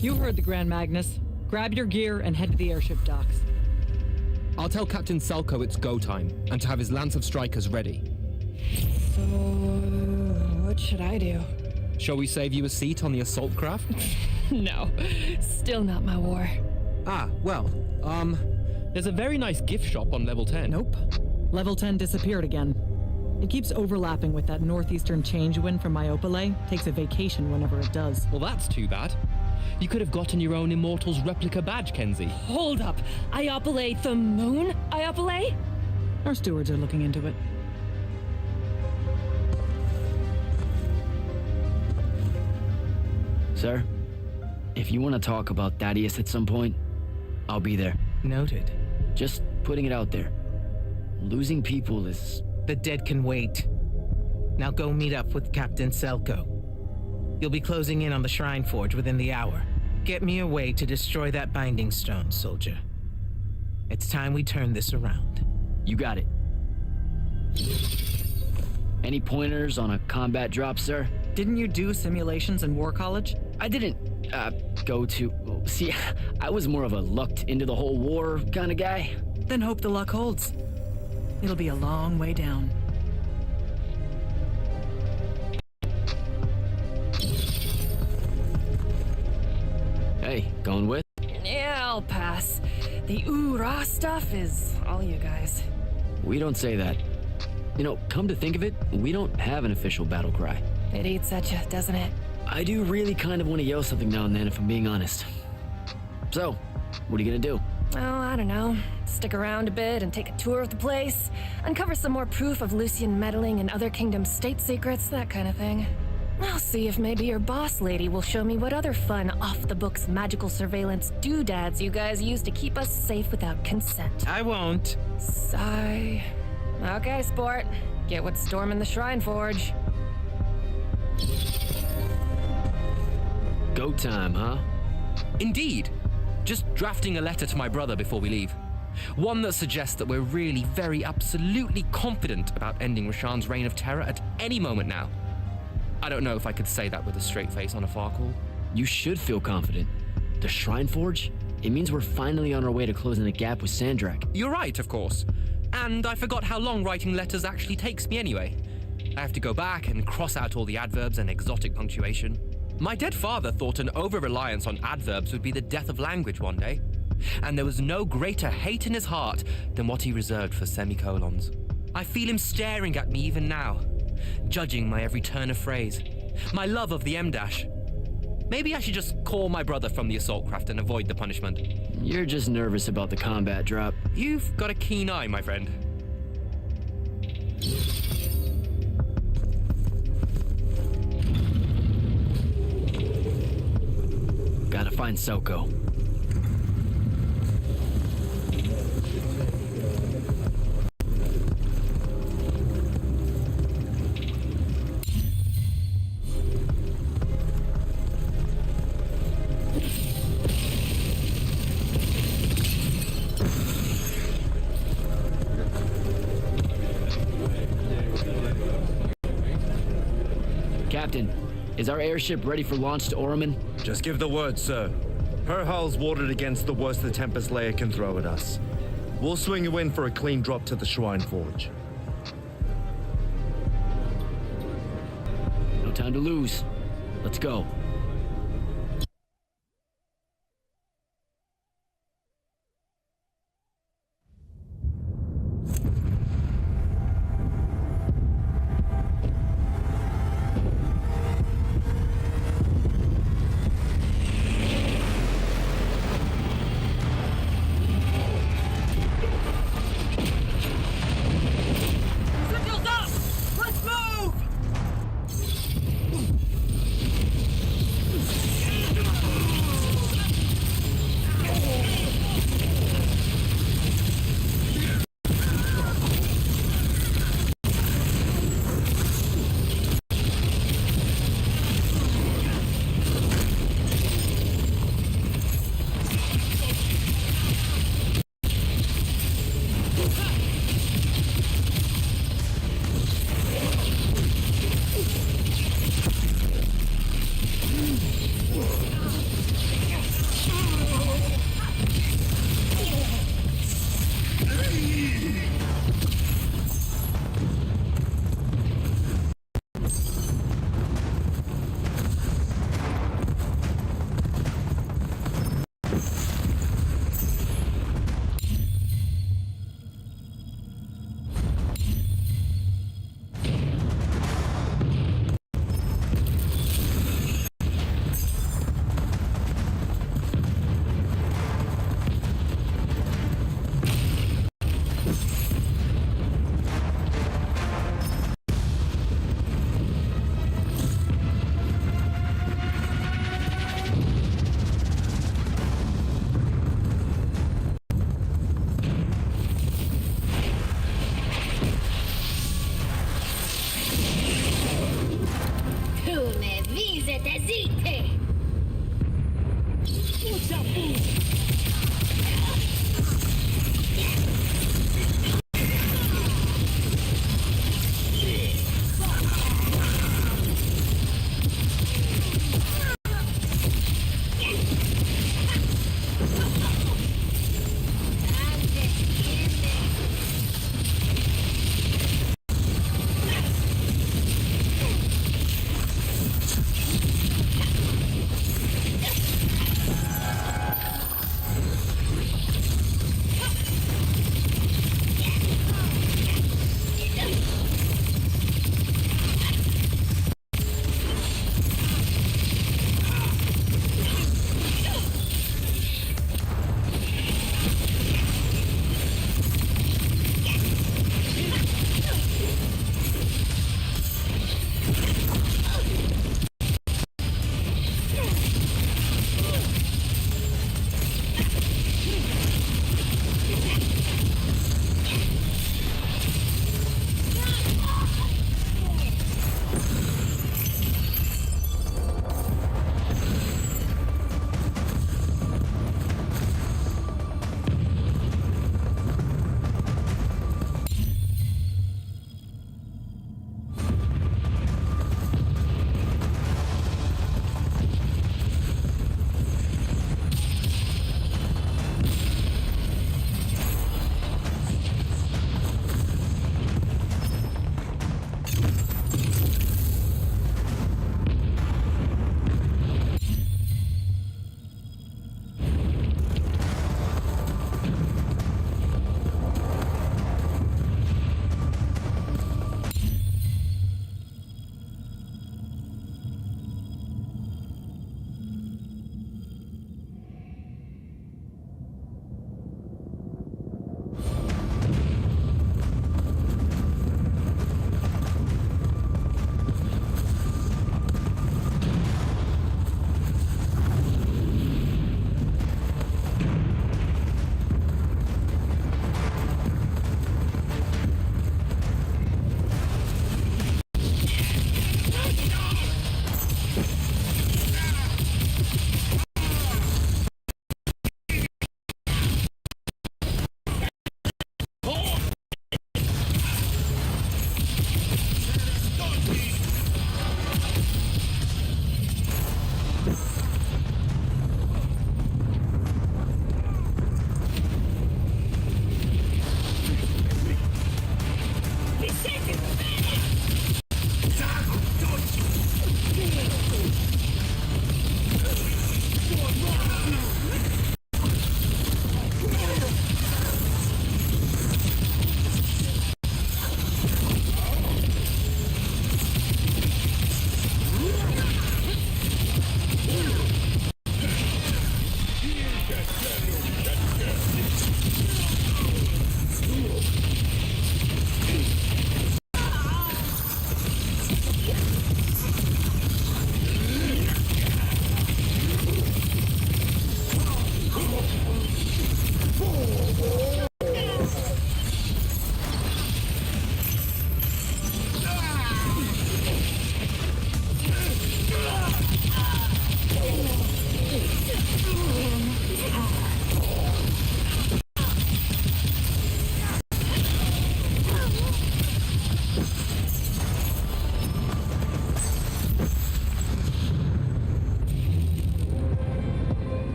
You heard the Grand Magnus. Grab your gear and head to the airship docks. I'll tell Captain Selko it's go time, and to have his lance of strikers ready. So, what should I do? Shall we save you a seat on the assault craft? No, still not my war. There's a very nice gift shop on level 10. Nope. Level 10 disappeared again. It keeps overlapping with that northeastern change wind from Myopole. Takes a vacation whenever it does. Well, that's too bad. You could have gotten your own Immortals replica badge, Kenzie. Hold up. Iopole the moon? Iopole? Our stewards are looking into it. Sir, if you want to talk about Thaddeus at some point, I'll be there. Noted. Just putting it out there. Losing people is... The dead can wait. Now go meet up with Captain Selko. You'll be closing in on the Shrine Forge within the hour. Get me a way to destroy that binding stone, soldier. It's time we turn this around. You got it. Any pointers on a combat drop, sir? Didn't you do simulations in War College? I didn't, go to... See, I was more of a lucked into the whole war kind of guy. Then hope the luck holds. It'll be a long way down. Hey, going with? Yeah, I'll pass. The ooh-rah stuff is all you guys. We don't say that. You know, come to think of it, we don't have an official battle cry. It eats at you, doesn't it? I do really kind of want to yell something now and then, if I'm being honest. So, what are you gonna do? Oh, I don't know. Stick around a bit and take a tour of the place. Uncover some more proof of Lucian meddling in other kingdoms' state secrets, that kind of thing. I'll see if maybe your boss lady will show me what other fun, off-the-books magical surveillance doodads you guys use to keep us safe without consent. I won't. Sigh. Okay, sport. Get what's storming the Shrine Forge. Go time, huh? Indeed. Just drafting a letter to my brother before we leave. One that suggests that we're really very absolutely confident about ending Rasharn's reign of terror at any moment now. I don't know if I could say that with a straight face on a far call. You should feel confident. The Shrine Forge? It means we're finally on our way to closing the gap with Sandrakk. You're right, of course. And I forgot how long writing letters actually takes me anyway. I have to go back and cross out all the adverbs and exotic punctuation. My dead father thought an over-reliance on adverbs would be the death of language one day. And there was no greater hate in his heart than what he reserved for semicolons. I feel him staring at me even now, judging my every turn of phrase, my love of the M-dash. Maybe I should just call my brother from the assault craft and avoid the punishment. You're just nervous about the combat drop. You've got a keen eye, my friend. Gotta find Selko. Captain, is our airship ready for launch to Oromon? Just give the word, sir. Her hull's warded against the worst the Tempest layer can throw at us. We'll swing you in for a clean drop to the Shrine Forge. No time to lose. Let's go.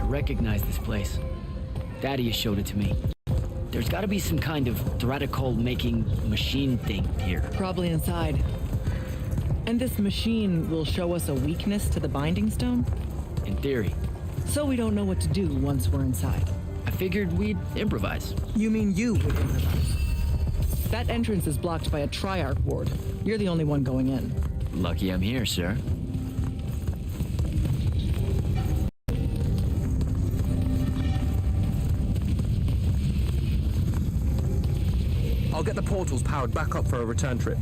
recognize this place. Daddy showed it to me. There's gotta be some kind of Threadicol-making machine thing here. Probably inside. And this machine will show us a weakness to the binding stone? In theory. So we don't know what to do once we're inside. I figured we'd improvise. You mean you would improvise? That entrance is blocked by a Triarch ward. You're the only one going in. Lucky I'm here, sir. I'll get the portals powered back up for a return trip.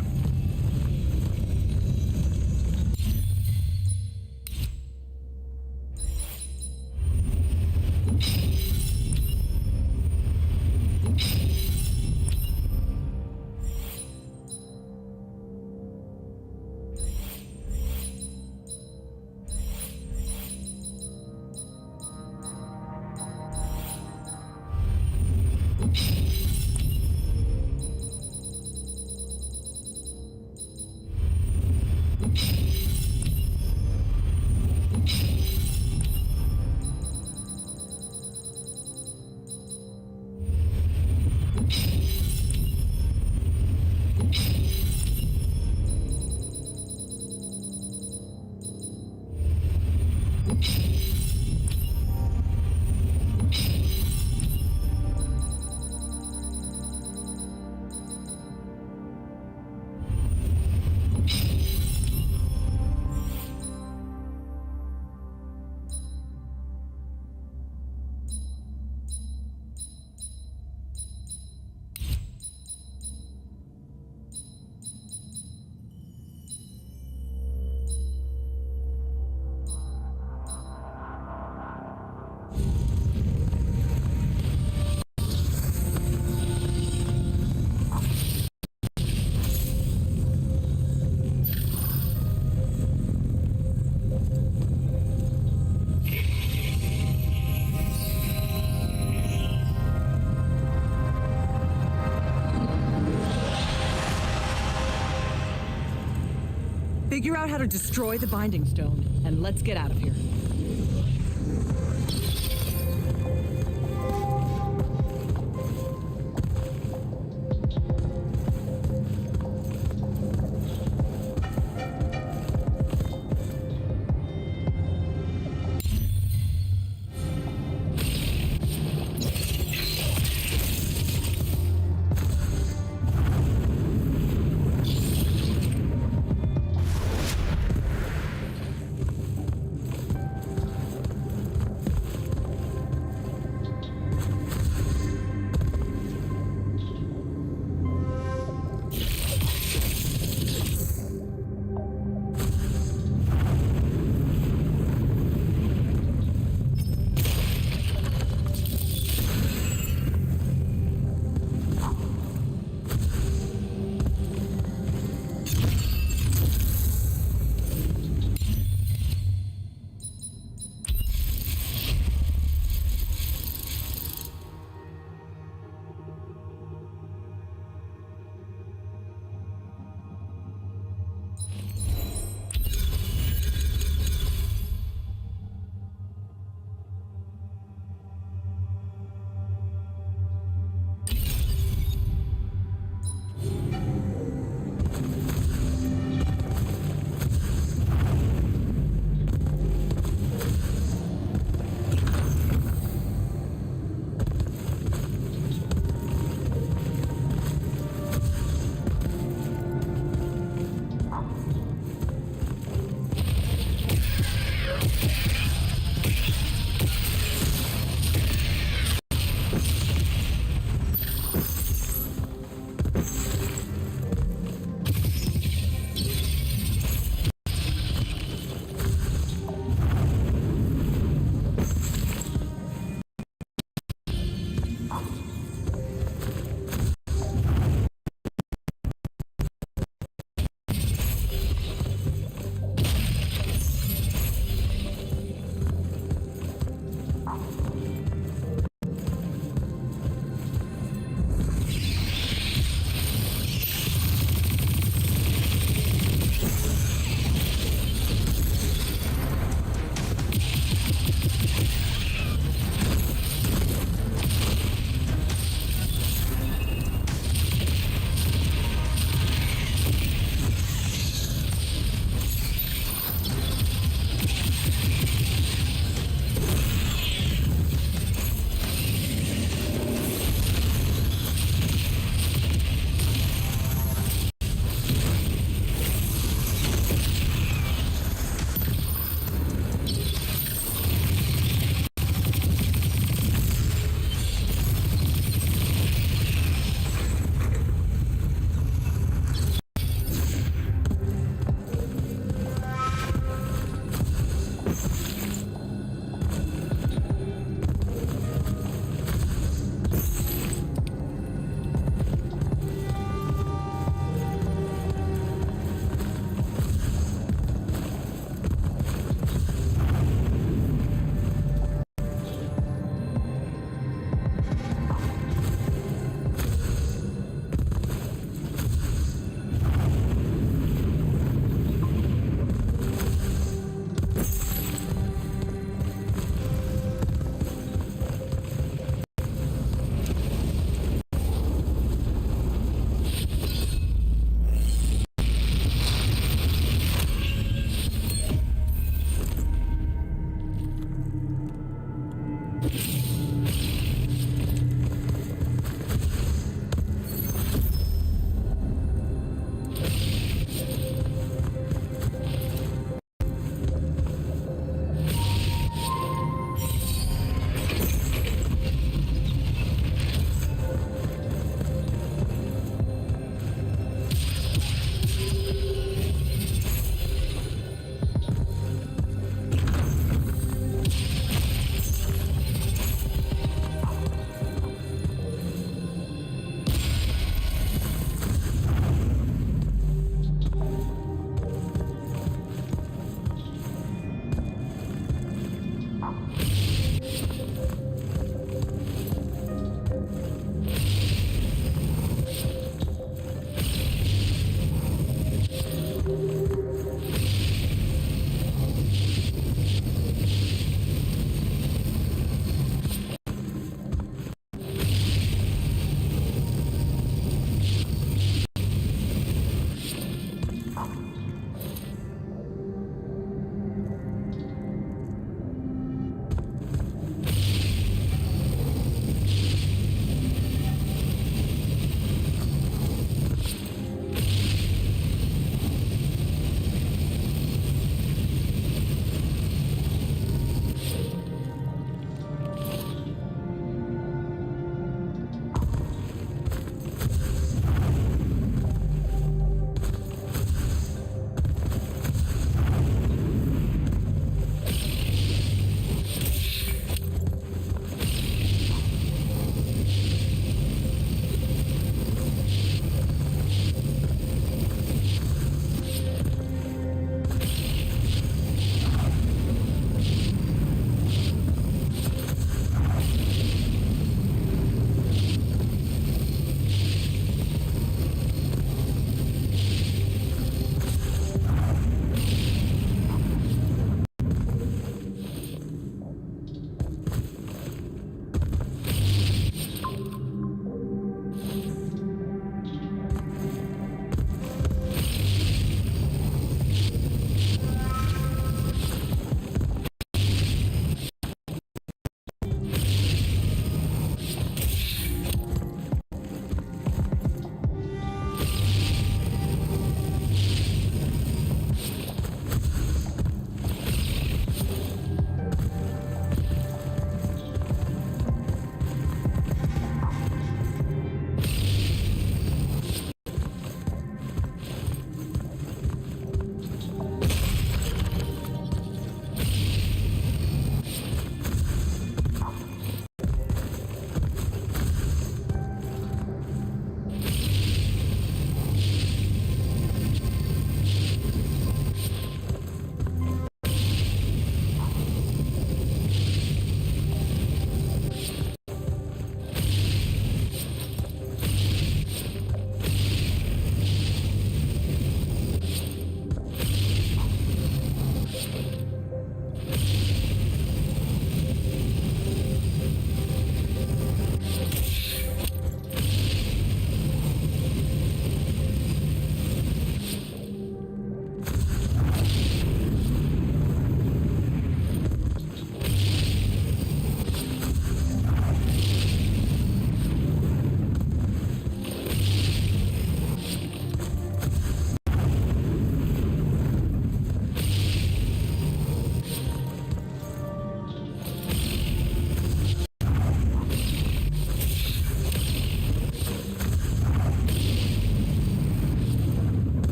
Figure out how to destroy the binding stone, and let's get out of here.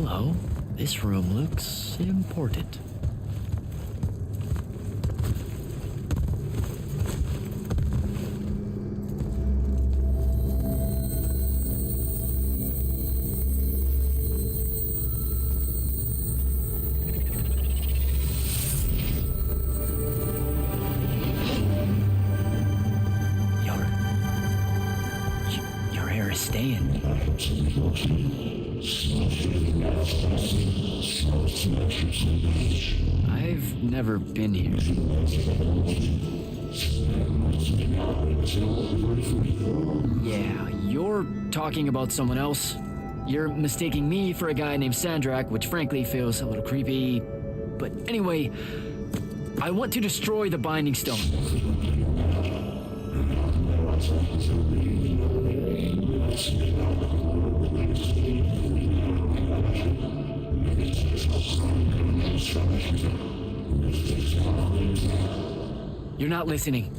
Hello. This room looks important. Your hair is staying. I've never been here. Yeah, you're talking about someone else. You're mistaking me for a guy named Sandrakk, which frankly feels a little creepy. But anyway, I want to destroy the Binding Stone. You're not listening.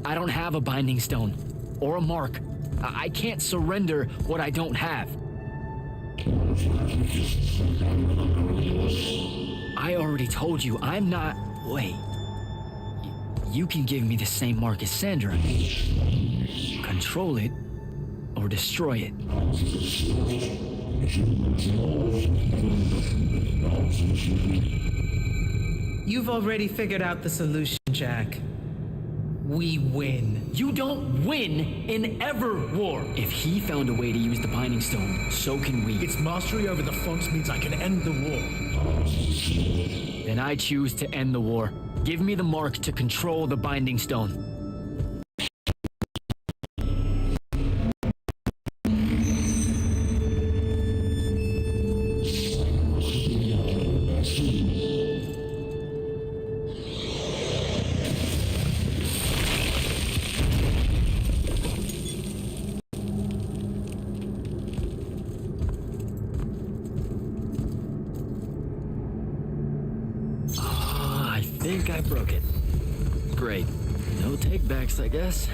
I don't have a Binding Stone or a mark. I can't surrender what I don't have. I already told you, I'm not... Wait. You can give me the same mark as Sandrakk. Control it, or destroy it. You've already figured out the solution, Jak. We win. You don't win in Everwar. If he found a way to use the Binding Stone, so can we. Its mastery over the fonts means I can end the war. Then I choose to end the war. Give me the mark to control the Binding Stone. I think I broke it. Great. No takebacks, I guess.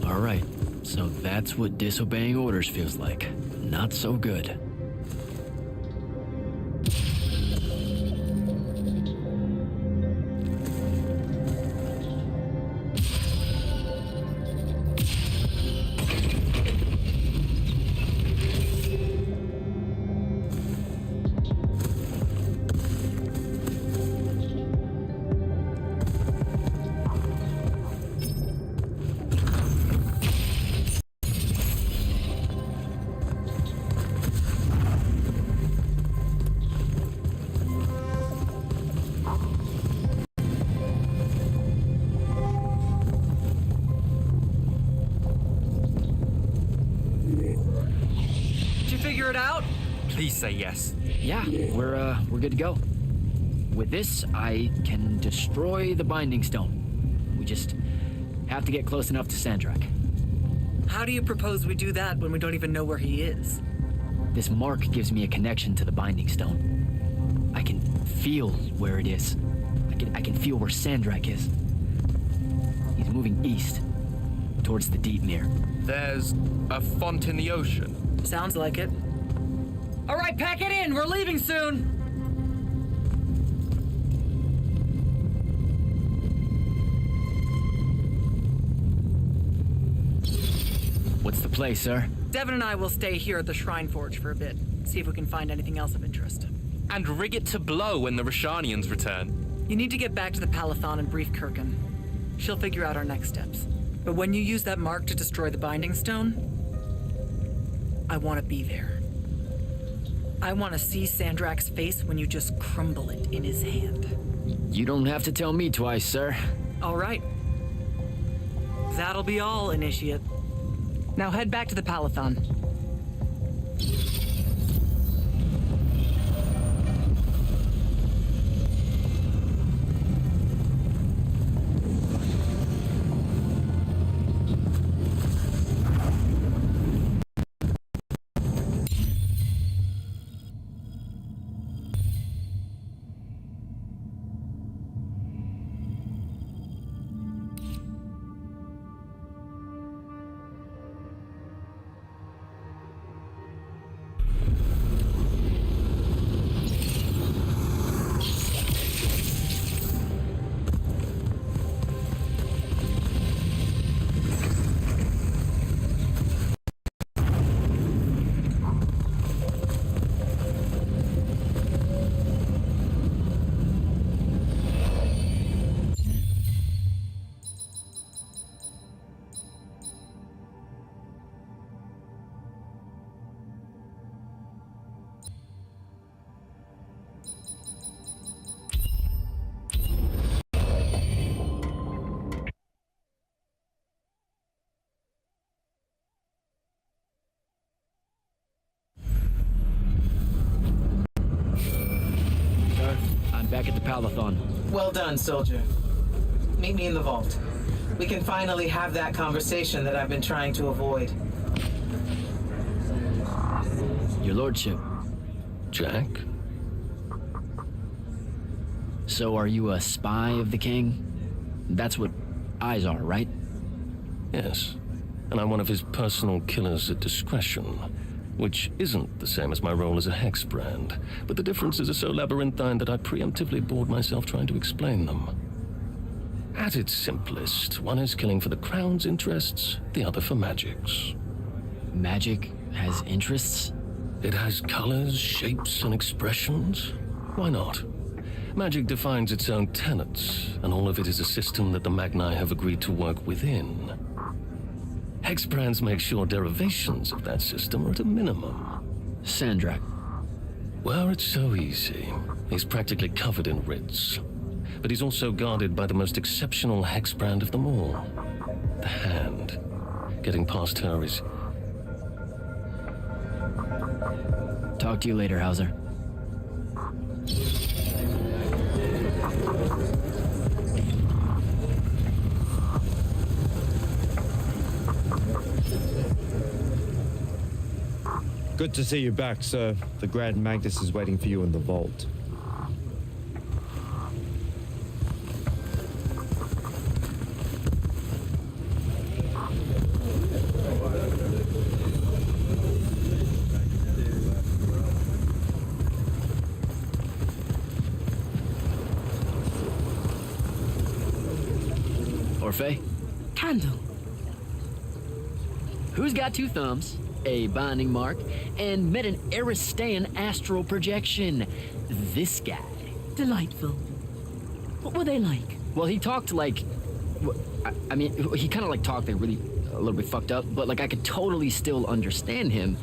Alright, so that's what disobeying orders feels like. Not so good. Figure it out? Please say yes. Yeah, we're good to go. With this, I can destroy the Binding Stone. We just have to get close enough to Sandrakk. How do you propose we do that when we don't even know where he is? This mark gives me a connection to the Binding Stone. I can feel where it is. I can feel where Sandrakk is. He's moving east, towards the Deep Mere. There's a font in the ocean. Sounds like it. All right, pack it in. We're leaving soon. What's the play, sir? Devin and I will stay here at the Shrine Forge for a bit. See if we can find anything else of interest. And rig it to blow when the Rasharnians return. You need to get back to the Palathan and brief Kirkan. She'll figure out our next steps. But when you use that mark to destroy the Binding Stone, I want to be there. I want to see Sandrakk's face when you just crumble it in his hand. You don't have to tell me twice, sir. All right. That'll be all, Initiate. Now head back to the Palathan. back at the Palathon. Well done, soldier. Meet me in the vault. We can finally have that conversation that I've been trying to avoid. Your lordship. Jak? So are you a spy of the king? That's what eyes are, right? Yes. And I'm one of his personal killers at discretion, which isn't the same as my role as a hexbrand, but the differences are so labyrinthine that I preemptively bored myself trying to explain them. At its simplest, one is killing for the crown's interests, the other for magic's. Magic has interests? It has colors, shapes, and expressions. Why not? Magic defines its own tenets, and all of it is a system that the Magni have agreed to work within. Hexbrands make sure derivations of that system are at a minimum. Sandrakk. Well, it's so easy. He's practically covered in writs. But he's also guarded by the most exceptional hexbrand of them all. The Hand. Getting past her is... Talk to you later, Hauser. Good to see you back, sir. The Grand Magnus is waiting for you in the vault. Orphe? Candle. Who's got two thumbs, a binding mark, and met an Aristean astral projection? This guy. Delightful. What were they like? Well, he talked like... I mean, he kind of like talked like really a little bit fucked up, but like I could totally still understand him,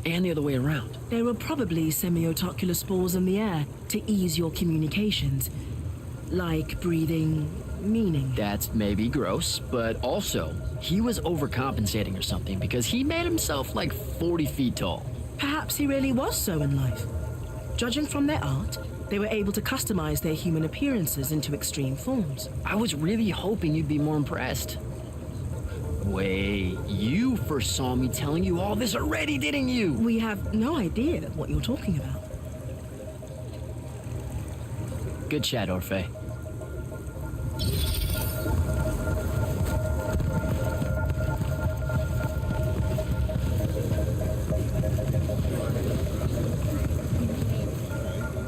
and the other way around. There were probably semiotacular spores in the air to ease your communications. Like breathing meaning. That's maybe gross, but also, he was overcompensating or something because he made himself like 40 feet tall. Perhaps he really was so in life. Judging from their art, they were able to customize their human appearances into extreme forms. I was really hoping you'd be more impressed. Wait, you first saw me telling you all this already, didn't you? We have no idea what you're talking about. Good chat, Orphe.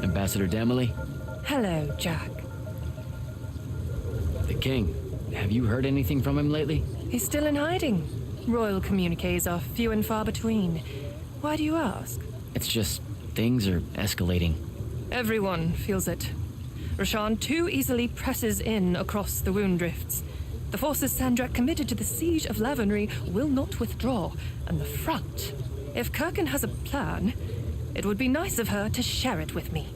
Ambassador Damley? Hello, Jak. The king. Have you heard anything from him lately? He's still in hiding. Royal communiques are few and far between. Why do you ask? It's just, things are escalating. Everyone feels it. Rasharn too easily presses in across the wound drifts. The forces Sandrakk committed to the siege of Lavenry will not withdraw, and the front. If Kirkan has a plan, it would be nice of her to share it with me.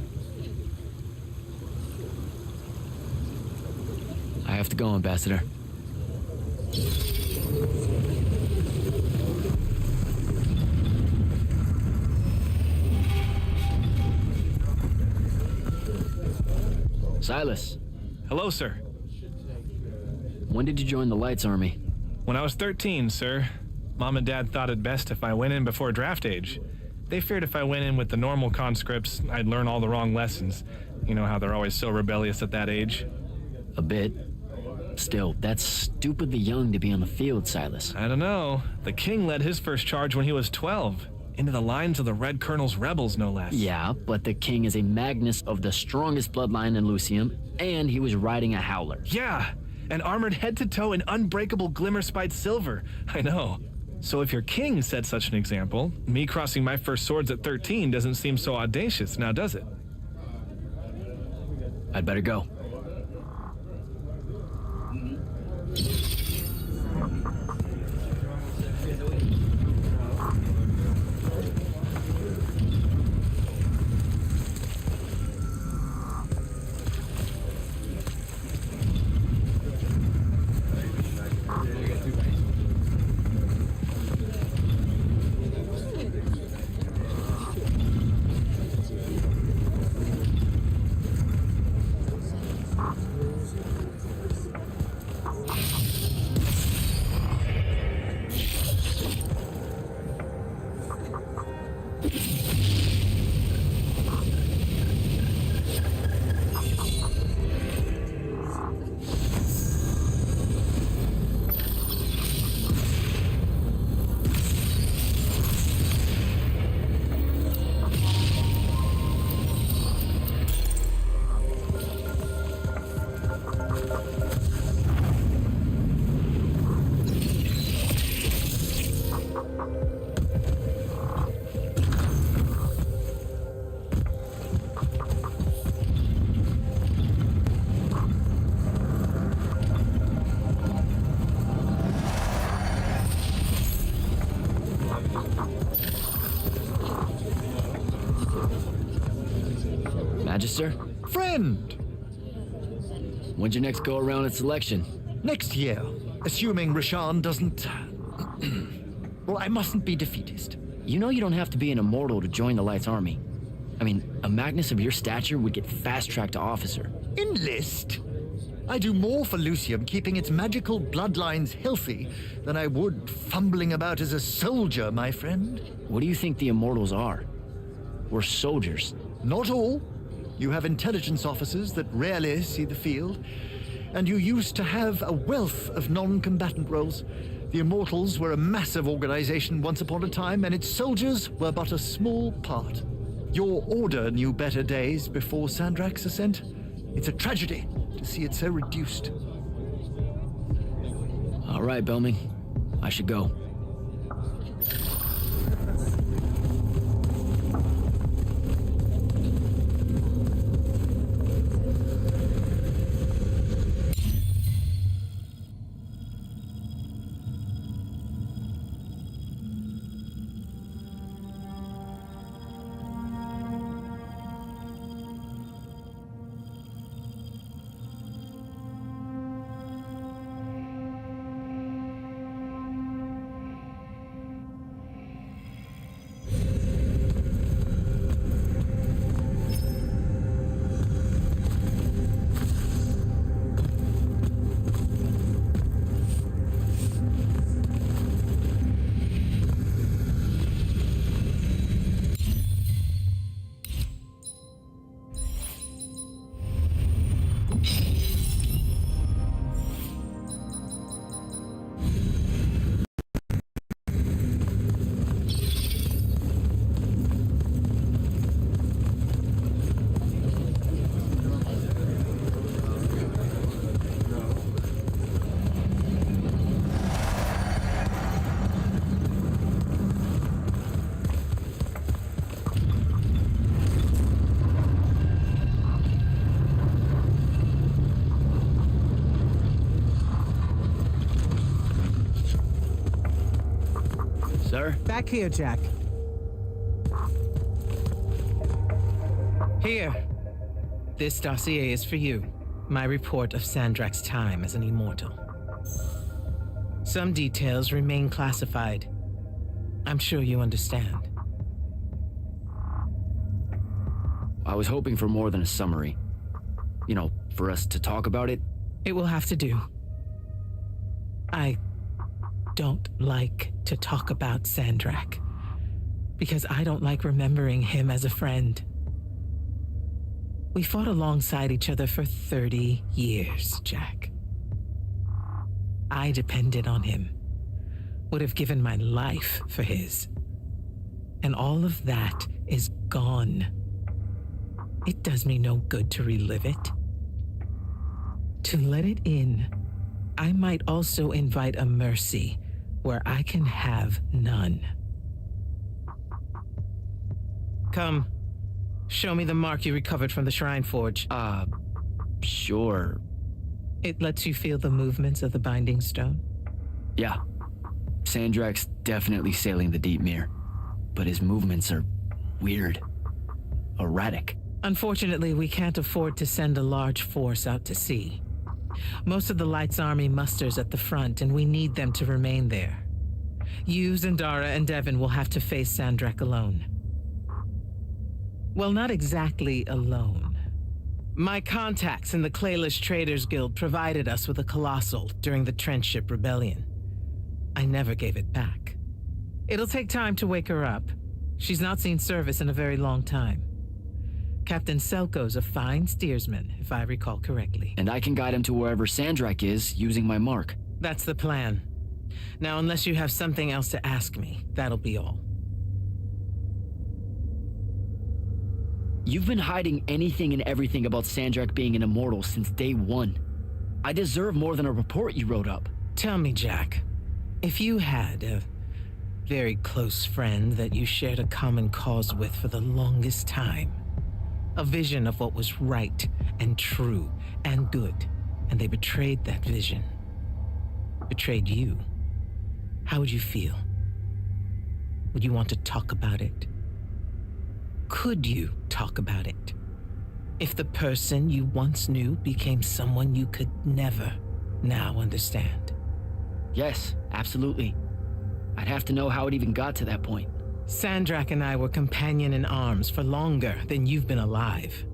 I have to go, Ambassador. Silas. Hello, sir. When did you join the Lights Army? When I was 13, sir. Mom and Dad thought it best if I went in before draft age. They feared if I went in with the normal conscripts, I'd learn all the wrong lessons. You know how they're always so rebellious at that age. A bit. Still, that's stupidly young to be on the field, Silas. I don't know. The king led his first charge when he was 12. Into the lines of the Red Colonel's rebels, no less. Yeah, but the king is a Magnus of the strongest bloodline in Lucium, and he was riding a howler. Yeah, and armored head to toe in unbreakable glimmer-spiked silver. I know. So if your king set such an example, me crossing my first swords at 13 doesn't seem so audacious, now does it? I'd better go. Magister? Friend! When's your next go-around at selection? Next year, assuming Rasharn doesn't... well, I mustn't be defeatist. You know you don't have to be an immortal to join the Light's army. I mean, a Magnus of your stature would get fast-tracked to officer. Enlist? I do more for Lucium keeping its magical bloodlines healthy than I would fumbling about as a soldier, my friend. What do you think the immortals are? We're soldiers. Not all. You have intelligence officers that rarely see the field, and you used to have a wealth of non-combatant roles. The Immortals were a massive organization once upon a time, and its soldiers were but a small part. Your order knew better days before Sandrakk's ascent. It's a tragedy to see it so reduced. All right, Belming. I should go. Sir? Back here, Jak. Here. This dossier is for you. My report of Sandrakk's time as an immortal. Some details remain classified. I'm sure you understand. I was hoping for more than a summary. You know, for us to talk about it. It will have to do. I don't like to talk about Sandrakk, because I don't like remembering him as a friend. We fought alongside each other for 30 years, Jak. I depended on him, would have given my life for his. And all of that is gone. It does me no good to relive it. To let it in, I might also invite a mercy where I can have none. Come, show me the mark you recovered from the Shrine Forge. Sure. It lets you feel the movements of the Binding Stone? Yeah. Sandrakk's definitely sailing the deep mirror, but his movements are weird. Erratic. Unfortunately, we can't afford to send a large force out to sea. Most of the Light's army musters at the front, and we need them to remain there. You, Zendara, and Devon will have to face Sandrakk alone. Well, not exactly alone. My contacts in the Clayless Traders Guild provided us with a Colossal during the Trenchship Rebellion. I never gave it back. It'll take time to wake her up. She's not seen service in a very long time. Captain Selko's a fine steersman, if I recall correctly. And I can guide him to wherever Sandrakk is using my mark. That's the plan. Now, unless you have something else to ask me, that'll be all. You've been hiding anything and everything about Sandrakk being an immortal since day one. I deserve more than a report you wrote up. Tell me, Jak, if you had a very close friend that you shared a common cause with for the longest time, a vision of what was right and true and good, and they betrayed that vision, betrayed you, how would you feel? Would you want to talk about it? Could you talk about it? If the person you once knew became someone you could never now understand. Yes, absolutely. I'd have to know how it even got to that point. Sandrakk and I were companion in arms for longer than you've been alive.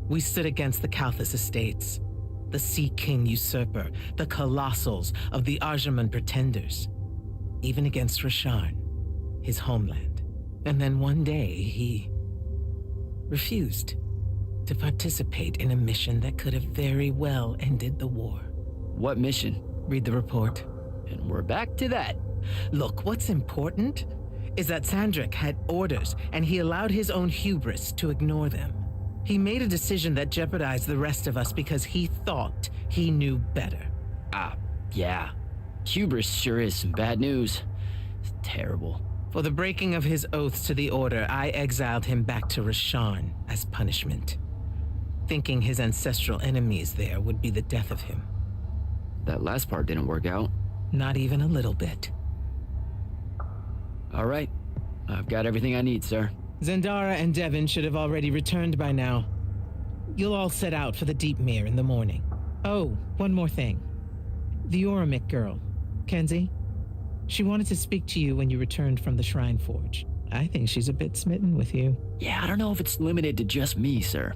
We stood against the Kalthus estates, the Sea King usurper, the colossals of the Arjaman pretenders, even against Rasharn, his homeland. And then one day he refused to participate in a mission that could have very well ended the war. What mission? Read the report. And we're back to that. Look, what's important is that Sandrakk had orders, and he allowed his own hubris to ignore them. He made a decision that jeopardized the rest of us because he thought he knew better. Yeah. Hubris sure is some bad news. It's terrible. For the breaking of his oaths to the Order, I exiled him back to Rasharn as punishment, thinking his ancestral enemies there would be the death of him. That last part didn't work out. Not even a little bit. All right. I've got everything I need, sir. Zendara and Devin should have already returned by now. You'll all set out for the Deep Mere in the morning. Oh, one more thing. The Oromik girl, Kenzie. She wanted to speak to you when you returned from the Shrine Forge. I think she's a bit smitten with you. Yeah, I don't know if it's limited to just me, sir.